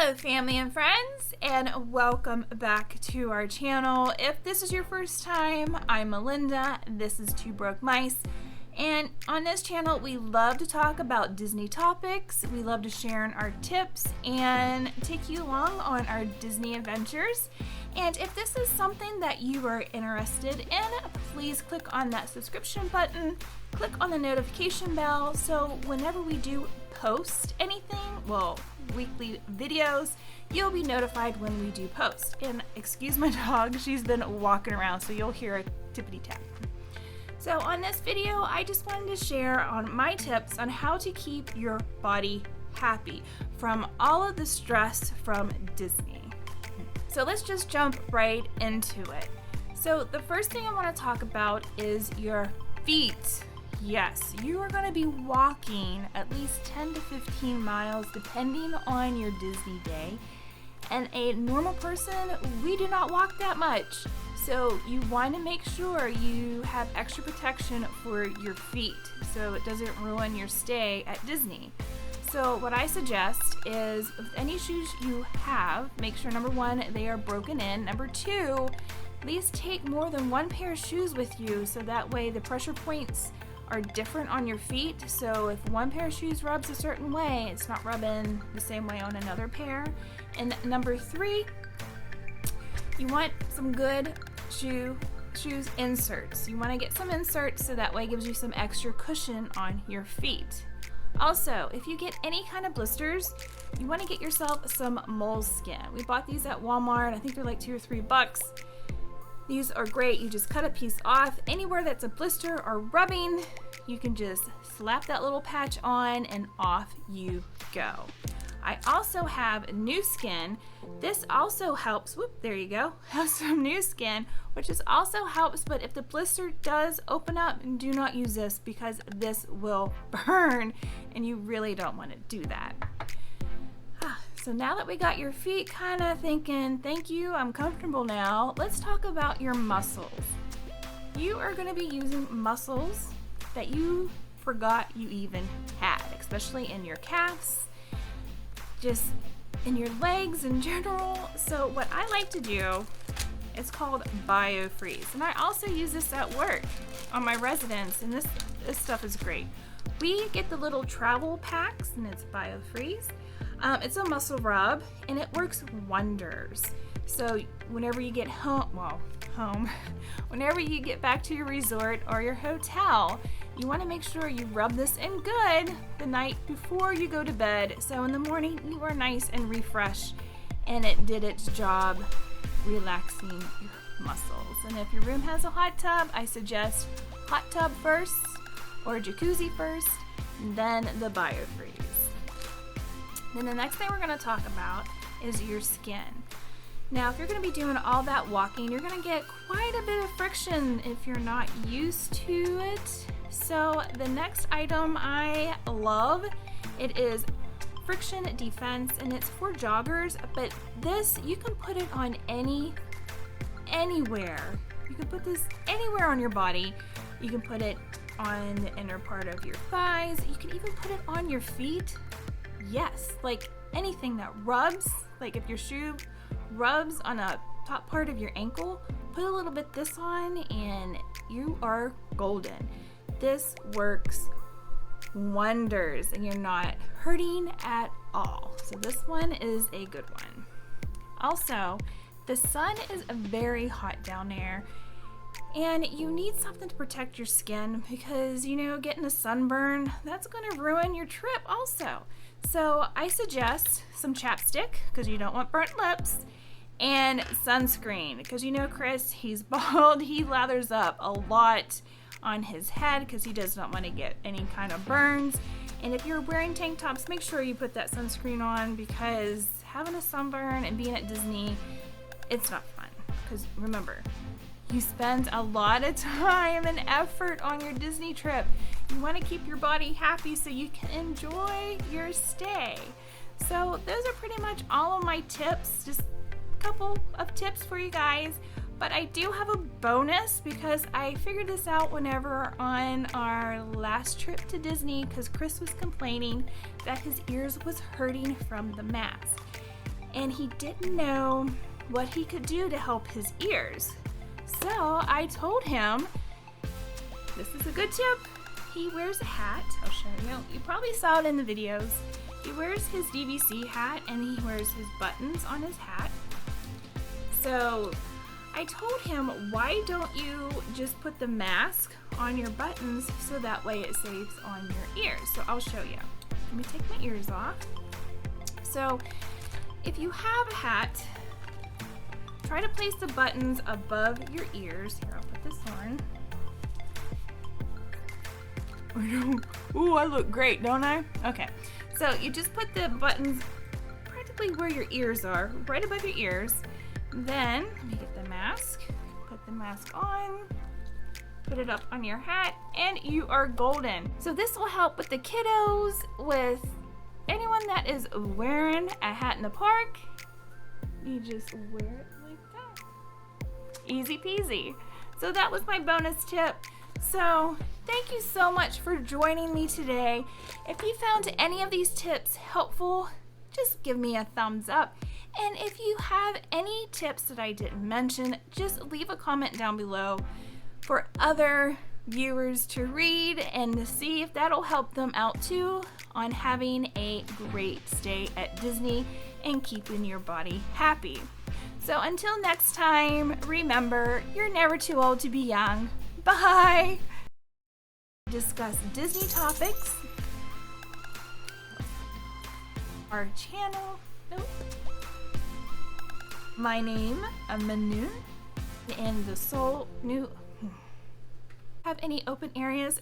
Hello family and friends, and welcome back to our channel. If this is your first time, I'm Melinda, this is Two Broke Mice, and on this channel we love to talk about Disney topics. We love to share our tips and take you along on our Disney adventures. And if this is something that you are interested in, please click on that subscription button, click on the notification bell, so whenever we do post anything, well, weekly videos, you'll be notified when we do post. And excuse my dog, she's been walking around, so you'll hear a tippity tap. So on this video, I just wanted to share on my tips on how to keep your body happy from all of the stress from Disney. So let's just jump right into it. So the first thing I want to talk about is your feet. Yes, you are going to be walking at least 10 to 15 miles depending on your Disney day. And a normal person, we do not walk that much. So you want to make sure you have extra protection for your feet so it doesn't ruin your stay at Disney. So what I suggest is with any shoes you have, make sure number one, they are broken in. Number two, at least take more than one pair of shoes with you so that way the pressure points are different on your feet. So if one pair of shoes rubs a certain way, it's not rubbing the same way on another pair. And number three, you want some good shoes inserts. You want to get some inserts so that way it gives you some extra cushion on your feet. Also, if you get any kind of blisters, you want to get yourself some Moleskin. We bought these at Walmart. I think they're like $2 or $3. These are great. You just cut a piece off. Anywhere that's a blister or rubbing, you can just slap that little patch on and off you go. I also have new skin. This also helps. Whoop, there you go. Have some new skin, which is also helps, but if the blister does open up, do not use this because this will burn and you really don't want to do that. So now that we got your feet kind of thinking, thank you, I'm comfortable now, let's talk about your muscles. You are going to be using muscles that you forgot you even had, especially in your calves, just in your legs in general. So what I like to do is called biofreeze. And I also use this at work on my residents, and this stuff is great. We get the little travel packs, and it's biofreeze. It's a muscle rub, and it works wonders. So whenever you get home, whenever you get back to your resort or your hotel, you want to make sure you rub this in good the night before you go to bed. So in the morning, you are nice and refreshed, and it did its job relaxing your muscles. And if your room has a hot tub, I suggest hot tub first or jacuzzi first, and then the biofreeze. Then the next thing we're going to talk about is your skin. Now, if you're going to be doing all that walking, you're going to get quite a bit of friction if you're not used to it. So the next item I love, it is friction defense, and it's for joggers, but this, you can put it on anywhere. You can put this anywhere on your body. You can put it on the inner part of your thighs. You can even put it on your feet. Yes, like anything that rubs, like if your shoe rubs on a top part of your ankle, put a little bit this on and you are golden. This works wonders and you're not hurting at all. So this one is a good one. Also, the sun is very hot down there, and you need something to protect your skin because, you know, getting a sunburn, that's going to ruin your trip also. So I suggest some chapstick because you don't want burnt lips, and sunscreen because, you know, Chris, he's bald. He lathers up a lot on his head because he does not want to get any kind of burns. And if you're wearing tank tops, make sure you put that sunscreen on because having a sunburn and being at Disney, it's not fun. Because remember, you spend a lot of time and effort on your Disney trip. You want to keep your body happy so you can enjoy your stay. So those are pretty much all of my tips, just a couple of tips for you guys. But I do have a bonus because I figured this out whenever on our last trip to Disney because Chris was complaining that his ears was hurting from the mask. and he didn't know what he could do to help his ears. So I told him, this is a good tip. He wears a hat. I'll show you. You probably saw it in the videos. He wears his DVC hat and he wears his buttons on his hat. So I told him, why don't you just put the mask on your buttons so that way it stays on your ears? So I'll show you. Let me take my ears off. So if you have a hat, try to place the buttons above your ears. Here, I'll put this on. I know. Ooh, I look great, don't I? Okay. So you just put the buttons practically where your ears are, right above your ears. Then, let me get the mask. Put the mask on. Put it up on your hat, and you are golden. So this will help with the kiddos, with anyone that is wearing a hat in the park. You just wear it like that. Easy peasy. So that was my bonus tip. So thank you so much for joining me today. If you found any of these tips helpful, just give me a thumbs up. And if you have any tips that I didn't mention, just leave a comment down below for other viewers to read and to see if that'll help them out too on having a great stay at Disney and keeping your body happy. So until next time, remember, you're never too old to be young. Bye! Discuss Disney topics, our channel, my name, Manu, and the soul new. Have any open areas?